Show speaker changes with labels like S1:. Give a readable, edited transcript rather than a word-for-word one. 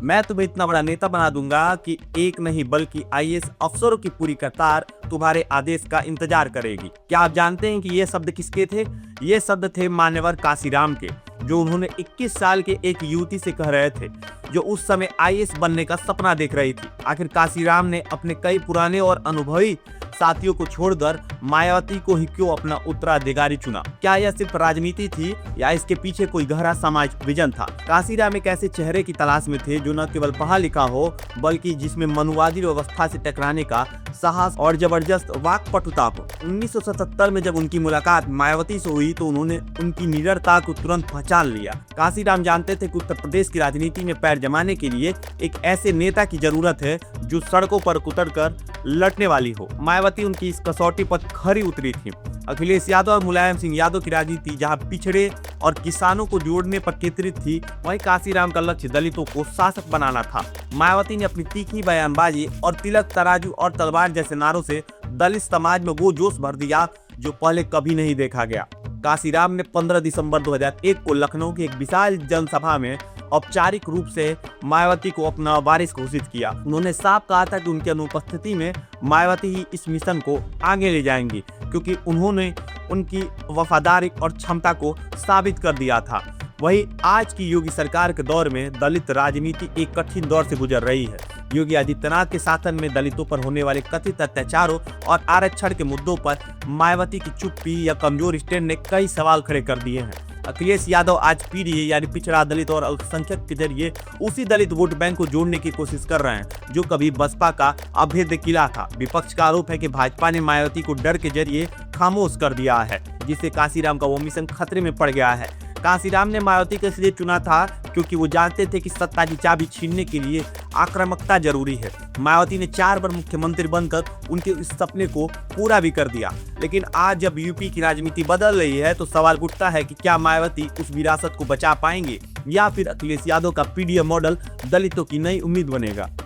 S1: मैं तुम्हें इतना बड़ा नेता बना दूंगा कि एक नहीं बल्कि आईएएस अफसरों की पूरी कतार तुम्हारे आदेश का इंतजार करेगी। क्या आप जानते हैं कि ये शब्द किसके थे? ये शब्द थे मान्यवर काशीराम के, जो उन्होंने 21 साल के एक युवती से कह रहे थे, जो उस समय आईएएस बनने का सपना देख रही थी। आखिर काशीराम ने अपने कई पुराने और अनुभवी साथियों को छोड़कर मायावती को ही क्यों अपना उत्तराधिकारी चुना? क्या यह सिर्फ राजनीति थी या इसके पीछे कोई गहरा समाज विजन था? काशीराम एक ऐसे चेहरे की तलाश में थे जो न केवल पढ़ा लिखा हो, बल्कि जिसमें मनुवादी व्यवस्था से टकराने का साहस और जबरदस्त वाक्पटुता हो। 1977 में जब उनकी मुलाकात मायावती से हुई तो उन्होंने उनकी निडरता को तुरंत पहचान लिया। काशीराम जानते थे कि उत्तर प्रदेश की राजनीति में पैर जमाने के लिए एक ऐसे नेता की जरूरत है जो सड़कों पर उतरकर लड़ने वाली हो। मायावती उनकी इस कसौटी पर खरी उतरी थी। अखिलेश यादव और मुलायम सिंह यादव की राजनीति जहां पिछड़े और किसानों को जोड़ने पर केंद्रित थी, वहीं काशीराम का लक्ष्य दलितों को शासक बनाना था। मायावती ने अपनी तीखी बयानबाजी और तिलक तराजू और तलवार जैसे नारों से दलित समाज में वो जोश भर दिया जो पहले कभी नहीं देखा गया। काशीराम ने 15 दिसंबर 2001 को लखनऊ की एक विशाल जनसभा में औपचारिक रूप से मायावती को अपना वारिस घोषित किया। उन्होंने साफ कहा था कि उनकी अनुपस्थिति में मायावती ही इस मिशन को आगे ले जाएंगी, क्योंकि उन्होंने उनकी वफादारी और क्षमता को साबित कर दिया था। वहीं आज की योगी सरकार के दौर में दलित राजनीति एक कठिन दौर से गुजर रही है। योगी आदित्यनाथ के शासन में दलितों पर होने वाले कथित अत्याचारों और आरक्षण के मुद्दों पर मायावती की चुप्पी या कमजोर स्टैंड ने कई सवाल खड़े कर दिए हैं। अखिलेश यादव आज पीडीए यानी पिछड़ा दलित और अल्पसंख्यक के जरिए उसी दलित वोट बैंक को जोड़ने की कोशिश कर रहे हैं जो कभी बसपा का अभेद्य किला था। विपक्ष का आरोप है कि भाजपा ने मायावती को डर के जरिए खामोश कर दिया है, जिससे काशीराम का वो मिशन खतरे में पड़ गया है। काशीराम ने मायावती को इसलिए चुना था क्योंकि वो जानते थे कि सत्ता की चाबी छीनने के लिए आक्रामकता जरूरी है। मायावती ने 4 बार मुख्यमंत्री बनकर उनके इस सपने को पूरा भी कर दिया। लेकिन आज जब यूपी की राजनीति बदल रही है तो सवाल उठता है कि क्या मायावती उस विरासत को बचा पाएंगे या फिर अखिलेश यादव का पीडीए मॉडल दलितों की नई उम्मीद बनेगा।